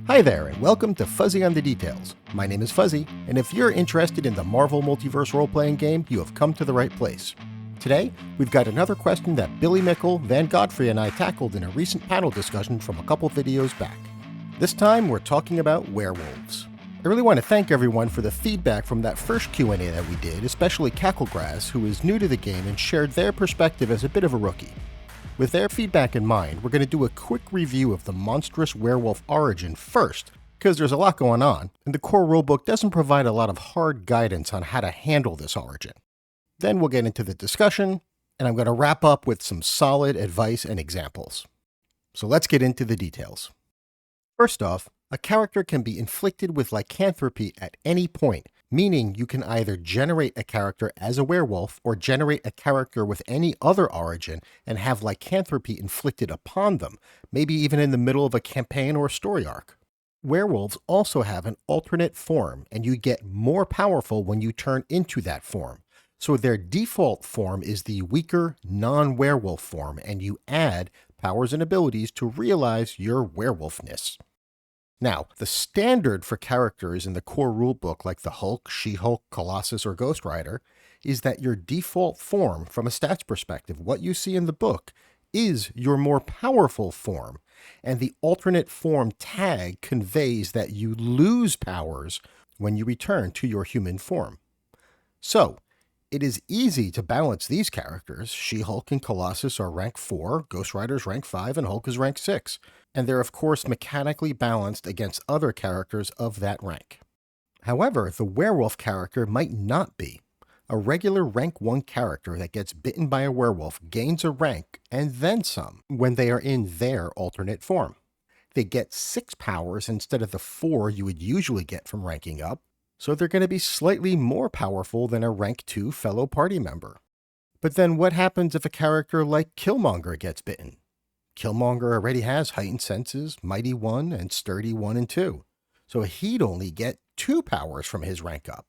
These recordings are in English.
Hi there, and welcome to Fuzzy on the Details. My name is Fuzzy, and if you're interested in the Marvel Multiverse Roleplaying Game, you have come to the right place. Today, we've got another question that Billy Mickel, Vann Godfrey, and I tackled in a recent panel discussion from a couple videos back. This time, we're talking about werewolves. I really want to thank everyone for the feedback from that first Q&A that we did, especially Cacklegrass, who is new to the game and shared their perspective as a bit of a rookie. With their feedback in mind, we're going to do a quick review of the monstrous Werewolf Origin first, because there's a lot going on, and the core rulebook doesn't provide a lot of hard guidance on how to handle this origin. Then we'll get into the discussion, and I'm going to wrap up with some solid advice and examples. So let's get into the details. First off, a character can be inflicted with lycanthropy at any point, meaning you can either generate a character as a werewolf or generate a character with any other origin and have lycanthropy inflicted upon them, maybe even in the middle of a campaign or story arc. Werewolves also have an alternate form, and you get more powerful when you turn into that form. So their default form is the weaker, non-werewolf form, and you add powers and abilities to realize your werewolfness. Now, the standard for characters in the core rulebook, like the Hulk, She-Hulk, Colossus, or Ghost Rider, is that your default form, from a stats perspective, what you see in the book, is your more powerful form, and the alternate form tag conveys that you lose powers when you return to your human form. So, it is easy to balance these characters. She-Hulk and Colossus are rank 4, Ghost Rider's rank 5, and Hulk is rank 6. And they're of course mechanically balanced against other characters of that rank. However, the werewolf character might not be. A regular rank 1 character that gets bitten by a werewolf gains a rank and then some when they are in their alternate form. They get 6 powers instead of the 4 you would usually get from ranking up, so they're going to be slightly more powerful than a rank 2 fellow party member. But then what happens if a character like Killmonger gets bitten? Killmonger already has heightened senses, mighty 1, and sturdy 1 and 2, so he'd only get 2 powers from his rank up,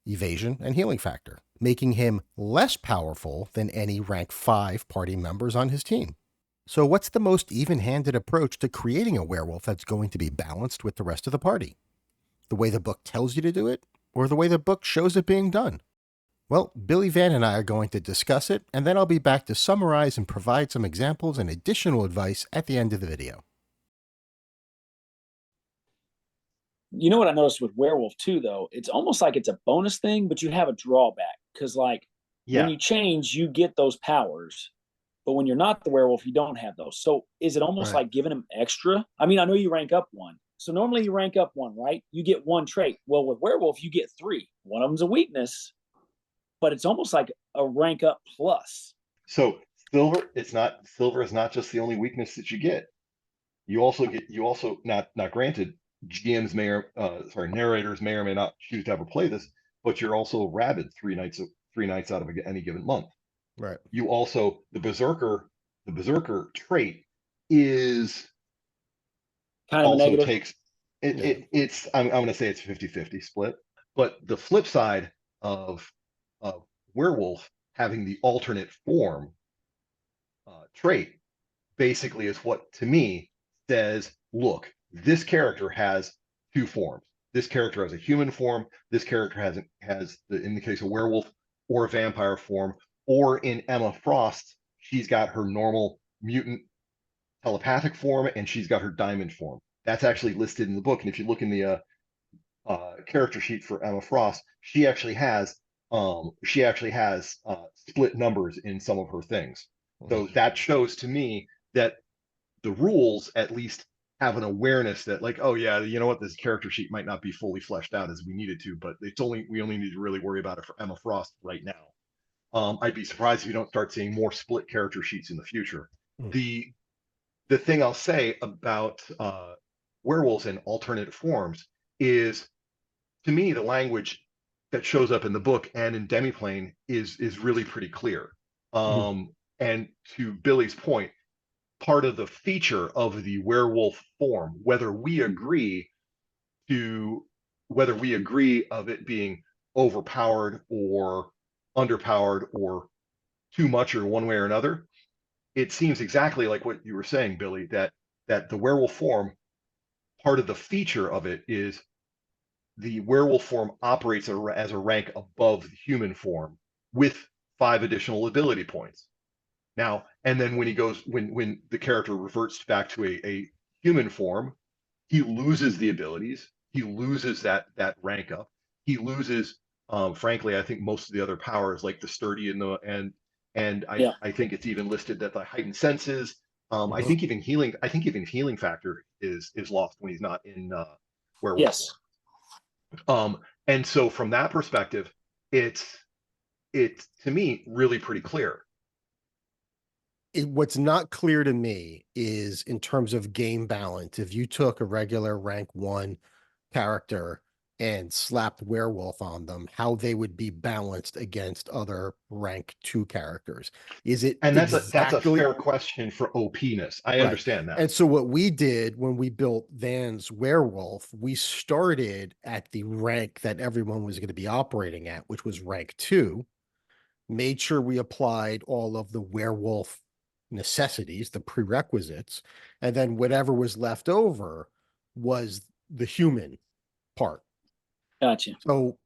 evasion and healing factor, making him less powerful than any rank 5 party members on his team. So what's the most even-handed approach to creating a werewolf that's going to be balanced with the rest of the party? The way the book tells you to do it, or the way the book shows it being done? Well, Billy, Vann, and I are going to discuss it, and then I'll be back to summarize and provide some examples and additional advice at the end of the video. You know what I noticed with werewolf too, though? It's almost like it's a bonus thing, but you have a drawback. Because when you change, you get those powers. But when you're not the werewolf, you don't have those. So is it almost like giving them extra? I mean, I know you rank up 1. So normally you rank up 1, right? You get 1 trait. Well, with werewolf, you get 3. One of them's a weakness, but it's almost like a rank up plus. So silver is not just the only weakness that you get. You also not granted, GMs narrators may or may not choose to ever play this, but you're also rabid 3 nights out of any given month. Right. You also, the berserker trait is kind of also negative. takes it's I'm going to say it's 50-50 split, but the flip side of werewolf having the alternate form trait basically is what to me says, look, this character has 2 forms. This character has a human form. This character has in the case of werewolf, or a vampire form, or in Emma Frost, she's got her normal mutant telepathic form, and she's got her diamond form. That's actually listed in the book. And if you look in the character sheet for Emma Frost, she actually has split numbers in some of her things. So that shows to me that the rules at least have an awareness that, like, oh yeah, you know what, this character sheet might not be fully fleshed out as we needed to, but we only need to really worry about it for Emma Frost right now. I'd be surprised if you don't start seeing more split character sheets in the future. The thing I'll say about werewolves in alternate forms is, to me, the language that shows up in the book and in Demiplane is really pretty clear. And to Billy's point, part of the feature of the werewolf form, whether we agree of it being overpowered or underpowered or too much or one way or another, it seems exactly like what you were saying, Billy, that the werewolf form part of the feature of it is the werewolf form operates as a rank above the human form with 5 additional ability points. Now, and then when the character reverts back to a human form, he loses the abilities. He loses that rank up. He loses, frankly, I think most of the other powers like the sturdy and I think it's even listed that the heightened senses. I think even healing factor is lost when he's not in werewolf. Yes. And so from that perspective, it's to me really pretty clear. What's not clear to me is in terms of game balance. If you took a regular rank 1 character and slapped werewolf on them, how they would be balanced against other rank 2 characters. Is it and that's a fair question for OP-ness. I understand that. And so what we did when we built Vann's werewolf, we started at the rank that everyone was going to be operating at, which was rank 2, made sure we applied all of the werewolf necessities, the prerequisites, and then whatever was left over was the human part. Gotcha. So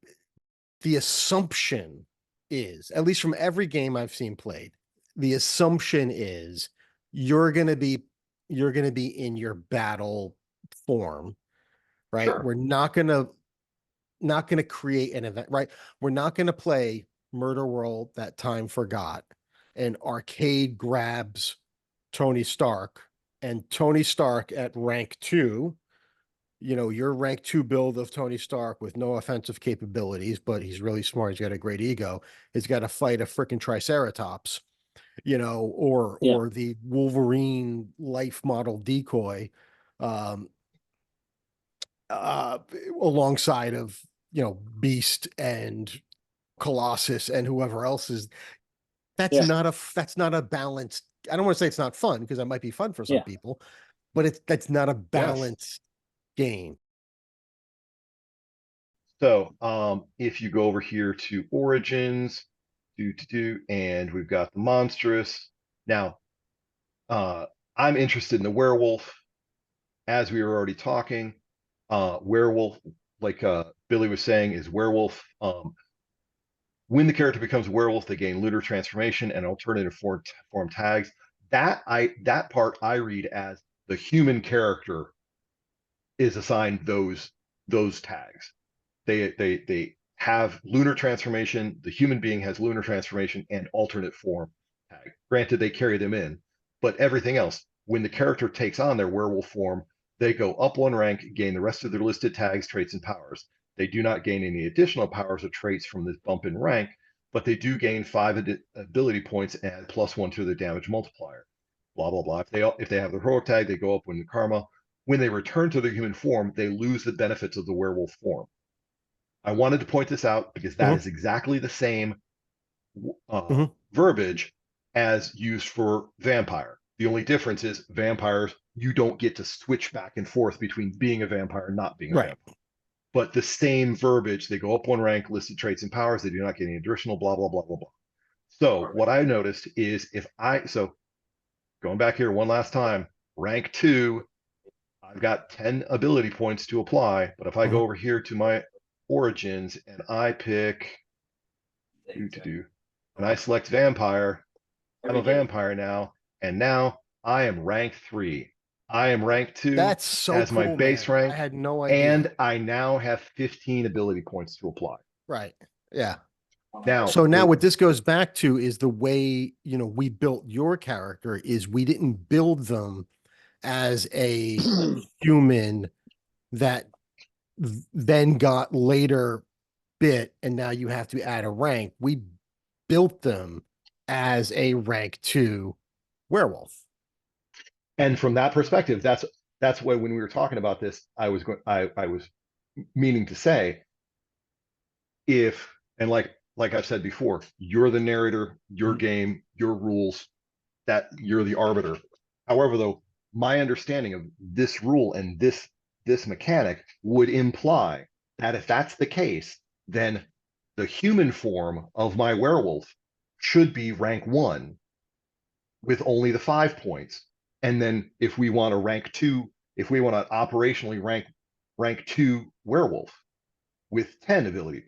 the assumption is, at least from every game I've seen played, the assumption is you're going to be in your battle form, right? Sure. We're not going to create an event, right? We're not going to play Murder World that time forgot, and Arcade grabs Tony Stark, and Tony Stark at rank 2, your rank 2 build of Tony Stark with no offensive capabilities, but he's really smart. He's got a great ego. He's got to fight a freaking Triceratops, or the Wolverine life model decoy, alongside of, Beast and Colossus and whoever else is. That's not a balanced. I don't want to say it's not fun, because that might be fun for some people, but that's not a balanced game. So if you go over here to Origins, and we've got the monstrous. Now, I'm interested in the werewolf, as we were already talking. Werewolf, like Billy was saying, is werewolf. When the character becomes a werewolf, they gain lunar transformation and alternative form tags. That part I read as the human character is assigned those tags. They have lunar transformation. The human being has lunar transformation and alternate form tag. Granted, they carry them in, but everything else, when the character takes on their werewolf form, they go up 1 rank, gain the rest of their listed tags, traits, and powers. They do not gain any additional powers or traits from this bump in rank, but they do gain 5 ability points and +1 to their damage multiplier. Blah blah blah. If they have the heroic tag, they go up when the karma. When they return to their human form, they lose the benefits of the werewolf form. I wanted to point this out because that is exactly the same verbiage as used for vampire. The only difference is vampires, you don't get to switch back and forth between being a vampire and not being a vampire. But the same verbiage, they go up 1 rank, listed traits and powers, they do not get any additional blah, blah, blah, blah, blah. So what I noticed is so going back here one last time, rank 2, I've got 10 ability points to apply, but if I go over here to my Origins and I pick and I select vampire, I'm a vampire now, and now I am rank 3. I am rank 2 That's so as my base rank. I had no idea. And I now have 15 ability points to apply. Right. Yeah. Now, what this goes back to is the way, we built your character is we didn't build them as a human that then got later bit, and now you have to add a rank. We built them as a rank 2 werewolf. And from that perspective, that's why when we were talking about this, I was meaning to say, like I've said before, you're the narrator, your game, your rules, that you're the arbiter. However, though, my understanding of this rule and this mechanic would imply that if that's the case, then the human form of my werewolf should be rank 1 with only the 5 points. And then if we want a rank 2 if we want to operationally rank 2 werewolf with 10 ability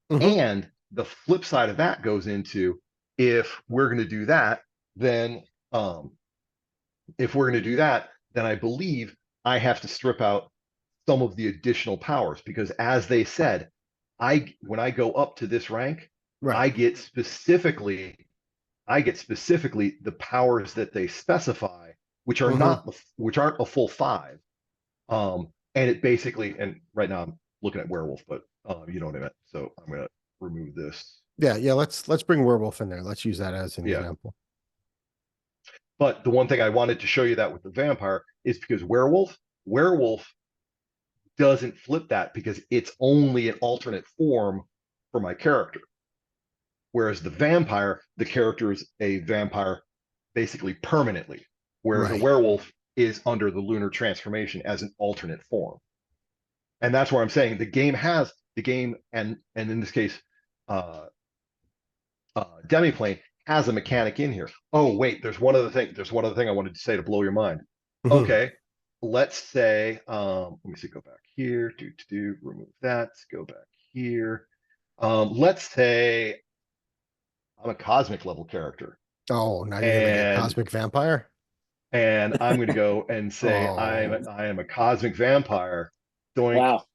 points. And the flip side of that goes into, if we're going to do that, then I believe I have to strip out some of the additional powers, because as they said, when I go up to this rank, I get specifically the powers that they specify, which are aren't a full 5. And it basically, and right now I'm looking at werewolf, but you know what I meant. So I'm gonna remove this. Yeah. Let's bring werewolf in there. Let's use that as an example. But the one thing I wanted to show you that with the vampire is because werewolf doesn't flip that, because it's only an alternate form for my character. Whereas the vampire, the character is a vampire basically permanently, whereas a werewolf is under the lunar transformation as an alternate form. And that's where I'm saying the game, and in this case, Demiplane has a mechanic in here. Oh, wait, there's one other thing I wanted to say to blow your mind. Okay, let's say, let me see, go back here, remove that, go back here. Let's say I'm a cosmic level character. Oh, now you're gonna get cosmic vampire? And I'm gonna go and say I am a cosmic vampire. Doink. Wow.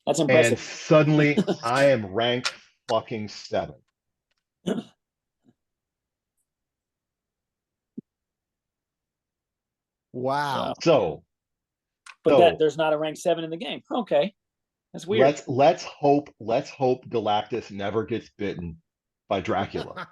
That's impressive. And suddenly I am rank fucking 7. Wow. But there's not a rank 7 in the game. Okay. That's weird. Let's hope Galactus never gets bitten by Dracula.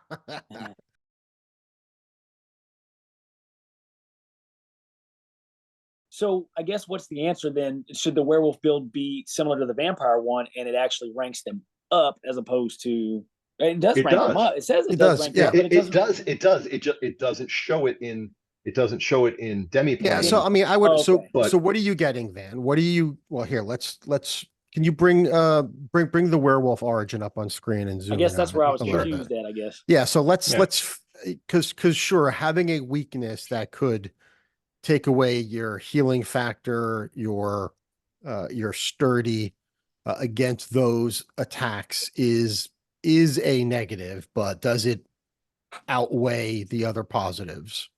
So I guess what's the answer then? Should the werewolf build be similar to the vampire one, and it actually ranks them up as opposed to it does rank them up? It says it does rank them up, but it does. It doesn't show it in Demiplane. Yeah, so I mean, I would so what are you getting, Van? What do you here, let's can you bring the Werewolf Origin up on screen and zoom? I guess that's where I was confused at, I guess. Yeah, so let's because sure, having a weakness that could take away your healing factor, your sturdy against those attacks is a negative, but does it outweigh the other positives?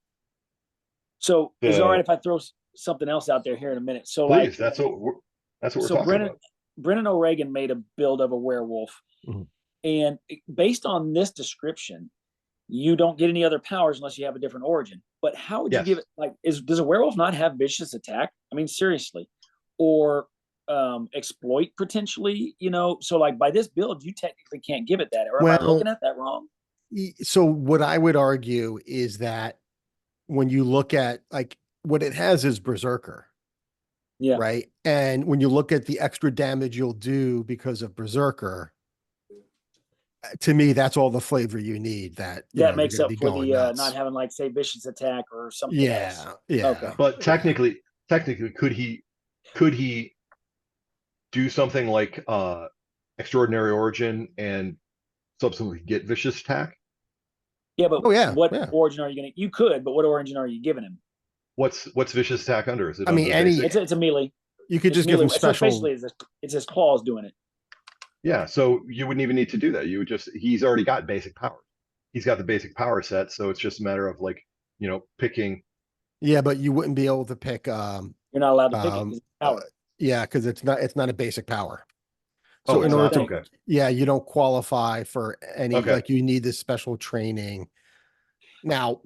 So is it all right if I throw something else out there here in a minute? So please, that's what we're talking about. Brennan O'Regan made a build of a werewolf, and based on this description, you don't get any other powers unless you have a different origin. But how would you give it? Like, does a werewolf not have vicious attack? I mean, seriously, or exploit potentially? You know, so like by this build, you technically can't give it that. Or am I looking at that wrong? So what I would argue is that when you look at like what it has is Berserker. Yeah. Right. And when you look at the extra damage you'll do because of Berserker, to me, that's all the flavor you need. That makes up for the not having like say vicious attack or something. Yeah. Okay. But technically, could he do something like extraordinary origin and subsequently get vicious attack? Yeah, but what origin are you going to? You could, but what origin are you giving him? What's vicious attack under? Is it? I mean, it's a melee. You could just give him special. So basically, it's his claws doing it. Yeah, so you wouldn't even need to do that. You would he's already got basic power. He's got the basic power set, so it's just a matter of like, picking. Yeah, but you wouldn't be able to pick. You're not allowed to pick it because it's power. Yeah, because it's not a basic power. So in order to, you don't qualify for any, like you need this special training. Now,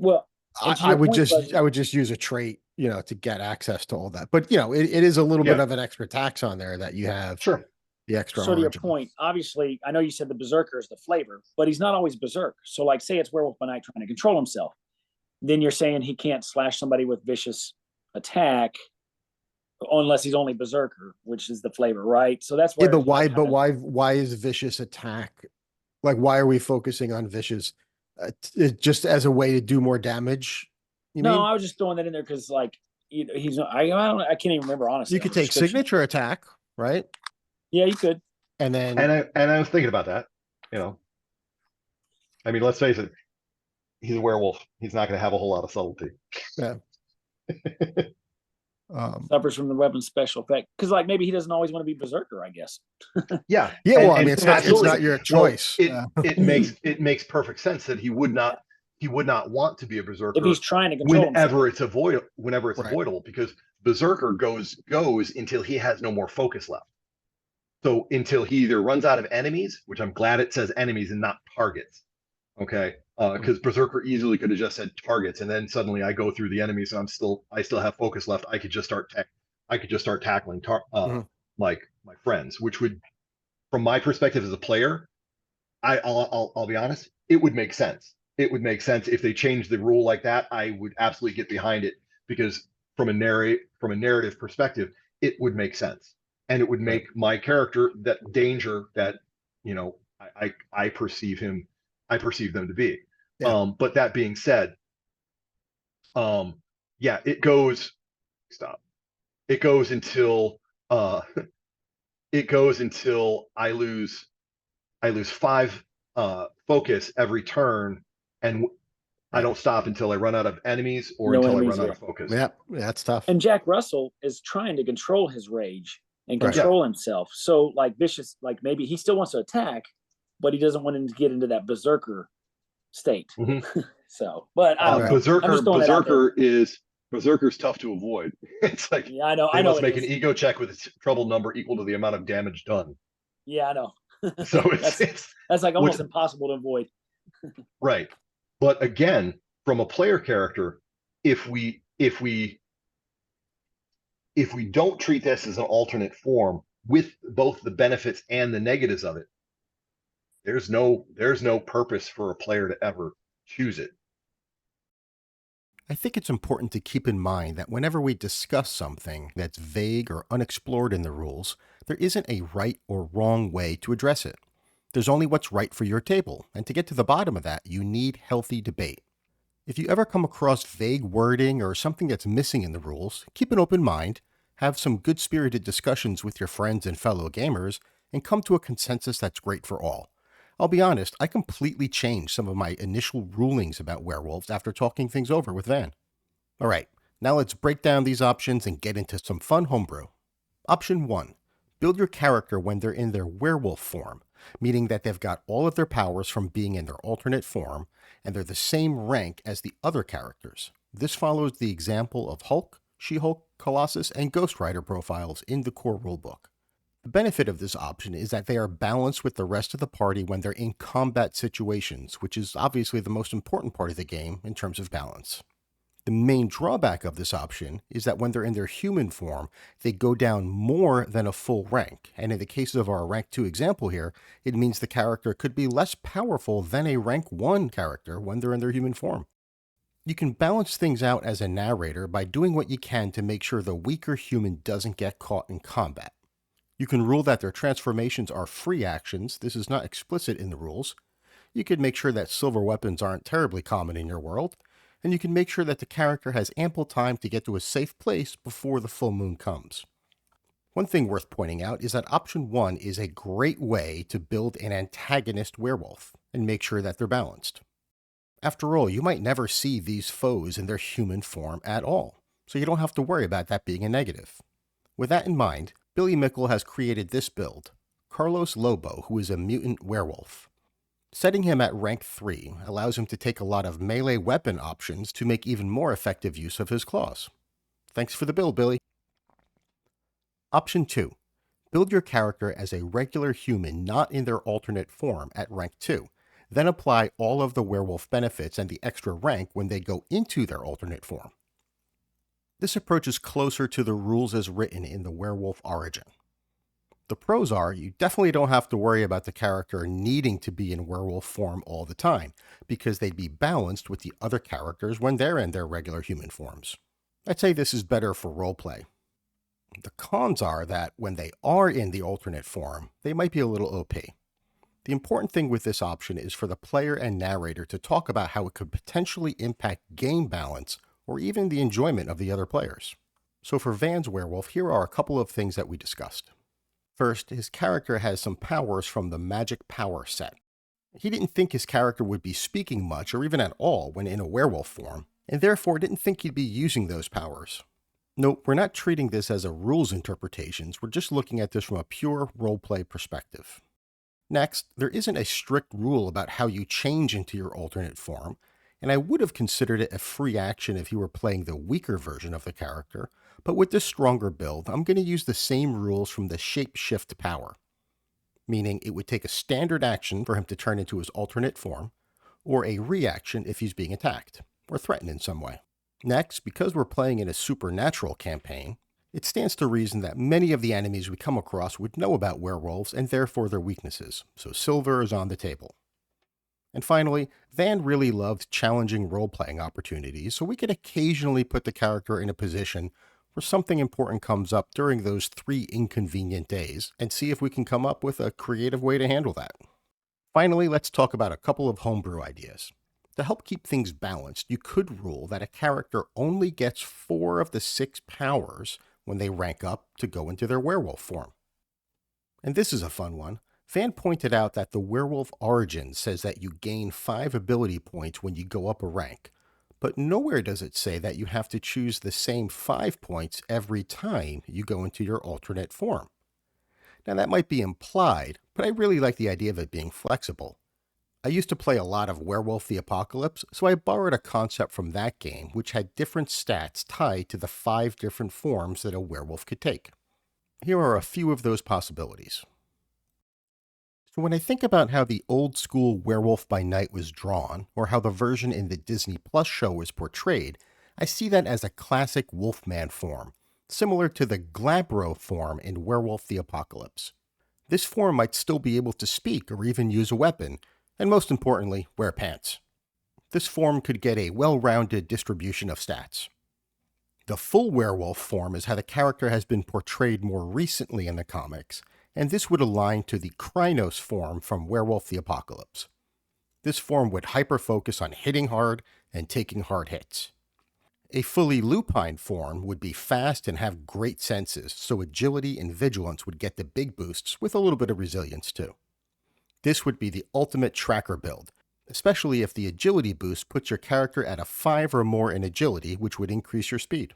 I would just use a trait, to get access to all that. But it is a little bit of an extra tax on there that you have. Sure. The extra. So to your point, obviously, I know you said the Berserker is the flavor, but he's not always Berserk. So like, say it's Werewolf by Night trying to control himself, then you're saying he can't slash somebody with vicious attack unless he's only Berserker, which is the flavor, right? So that's why. Yeah, but why? But why is vicious attack? Like, why are we focusing on vicious? Just as a way to do more damage? I was just throwing that in there because, like, he's. I can't even remember honestly. You could take signature attack, right? Yeah, you could. And then, and I was thinking about that. I mean, let's face it. He's a werewolf. He's not going to have a whole lot of subtlety. Yeah. Suffers from the weapon's special effect. Because like maybe he doesn't always want to be Berserker, I guess. Yeah. Well, I mean, it's not your choice. Well, it makes perfect sense that he would not want to be a Berserker if he's trying to control whenever himself. it's avoidable, because Berserker goes until he has no more focus left. So until he either runs out of enemies, which I'm glad it says enemies and not targets. Okay. Because Berserker easily could have just said targets, and then suddenly I go through the enemies and I still have focus left. I could just start tackling like my friends, which would, from my perspective as a player, I'll be honest, it would make sense. It would make sense if they changed the rule like that. I would absolutely get behind it, because from a narrative perspective, it would make sense, and it would make my character that danger that I perceive them to be. Yeah. But that being said, it goes until I lose 5 focus every turn, and I don't stop until I run out of enemies or until I run out of focus. Yeah, that's tough. And Jack Russell is trying to control his rage and control himself. So like Vicious, like maybe he still wants to attack, but he doesn't want him to get into that Berserker state. Mm-hmm. So, but I don't know. Berserker's tough to avoid. It's like, yeah, I know. They must make an ego check with a trouble number equal to the amount of damage done. Yeah, I know. So that's like almost impossible to avoid. Right. But again, from a player character, if we don't treat this as an alternate form with both the benefits and the negatives of it, there's no purpose for a player to ever choose it. I think it's important to keep in mind that whenever we discuss something that's vague or unexplored in the rules, there isn't a right or wrong way to address it. There's only what's right for your table, and to get to the bottom of that, you need healthy debate. If you ever come across vague wording or something that's missing in the rules, keep an open mind, have some good-spirited discussions with your friends and fellow gamers, and come to a consensus that's great for all. I'll be honest, I completely changed some of my initial rulings about werewolves after talking things over with Vann. Alright, now let's break down these options and get into some fun homebrew. Option 1. Build your character when they're in their werewolf form, meaning that they've got all of their powers from being in their alternate form, and they're the same rank as the other characters. This follows the example of Hulk, She-Hulk, Colossus, and Ghost Rider profiles in the core rulebook. The benefit of this option is that they are balanced with the rest of the party when they're in combat situations, which is obviously the most important part of the game in terms of balance. The main drawback of this option is that when they're in their human form, they go down more than a full rank, and in the case of our rank 2 example here, it means the character could be less powerful than a rank 1 character when they're in their human form. You can balance things out as a narrator by doing what you can to make sure the weaker human doesn't get caught in combat. You can rule that their transformations are free actions. This is not explicit in the rules. You can make sure that silver weapons aren't terribly common in your world, and you can make sure that the character has ample time to get to a safe place before the full moon comes. One thing worth pointing out is that option 1 is a great way to build an antagonist werewolf and make sure that they're balanced. After all, you might never see these foes in their human form at all, so you don't have to worry about that being a negative. With that in mind, Billy Mickel has created this build, Carlos Lobo, who is a mutant werewolf. Setting him at rank 3 allows him to take a lot of melee weapon options to make even more effective use of his claws. Thanks for the build, Billy. Option 2. Build your character as a regular human not in their alternate form at rank 2, then apply all of the werewolf benefits and the extra rank when they go into their alternate form. This approach is closer to the rules as written in the Werewolf Origin. The pros are, you definitely don't have to worry about the character needing to be in werewolf form all the time, because they'd be balanced with the other characters when they're in their regular human forms. I'd say this is better for roleplay. The cons are that when they are in the alternate form, they might be a little OP. The important thing with this option is for the player and narrator to talk about how it could potentially impact game balance or even the enjoyment of the other players. So for Vann's werewolf, here are a couple of things that we discussed. First, his character has some powers from the Magic Power set. He didn't think his character would be speaking much or even at all when in a werewolf form, and therefore didn't think he'd be using those powers. Nope, we're not treating this as a rules interpretations, we're just looking at this from a pure roleplay perspective. Next, there isn't a strict rule about how you change into your alternate form, and I would have considered it a free action if you were playing the weaker version of the character, but with this stronger build, I'm going to use the same rules from the shapeshift power. Meaning it would take a standard action for him to turn into his alternate form, or a reaction if he's being attacked, or threatened in some way. Next, because we're playing in a supernatural campaign, it stands to reason that many of the enemies we come across would know about werewolves and therefore their weaknesses, so silver is on the table. And finally, Vann really loved challenging role-playing opportunities, so we could occasionally put the character in a position where something important comes up during those 3 inconvenient days, and see if we can come up with a creative way to handle that. Finally, let's talk about a couple of homebrew ideas. To help keep things balanced, you could rule that a character only gets 4 of the 6 powers when they rank up to go into their werewolf form. And this is a fun one. Vann pointed out that the Werewolf Origin says that you gain 5 ability points when you go up a rank, but nowhere does it say that you have to choose the same 5 points every time you go into your alternate form. Now that might be implied, but I really like the idea of it being flexible. I used to play a lot of Werewolf the Apocalypse, so I borrowed a concept from that game which had different stats tied to the 5 different forms that a werewolf could take. Here are a few of those possibilities. So when I think about how the old school Werewolf by Night was drawn, or how the version in the Disney Plus show was portrayed, I see that as a classic Wolfman form, similar to the Glabro form in Werewolf the Apocalypse. This form might still be able to speak or even use a weapon, and most importantly, wear pants. This form could get a well-rounded distribution of stats. The full werewolf form is how the character has been portrayed more recently in the comics, and this would align to the Krynos form from Werewolf the Apocalypse. This form would hyper-focus on hitting hard and taking hard hits. A fully lupine form would be fast and have great senses, so agility and vigilance would get the big boosts with a little bit of resilience too. This would be the ultimate tracker build, especially if the agility boost puts your character at a 5 or more in agility, which would increase your speed.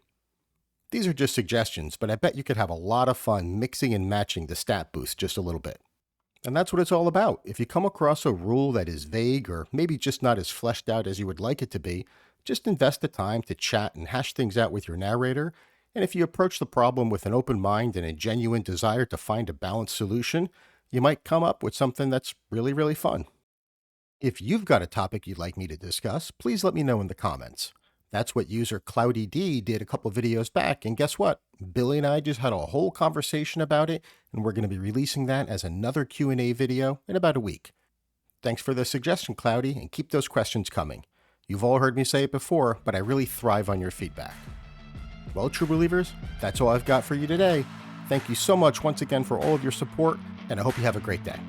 These are just suggestions, but I bet you could have a lot of fun mixing and matching the stat boost just a little bit. And that's what it's all about. If you come across a rule that is vague or maybe just not as fleshed out as you would like it to be, just invest the time to chat and hash things out with your narrator, and if you approach the problem with an open mind and a genuine desire to find a balanced solution, you might come up with something that's really, really fun. If you've got a topic you'd like me to discuss, please let me know in the comments. That's what user Cloudy D did a couple videos back, and guess what? Billy and I just had a whole conversation about it, and we're going to be releasing that as another Q&A video in about a week. Thanks for the suggestion, Cloudy, and keep those questions coming. You've all heard me say it before, but I really thrive on your feedback. Well, true believers, that's all I've got for you today. Thank you so much once again for all of your support, and I hope you have a great day.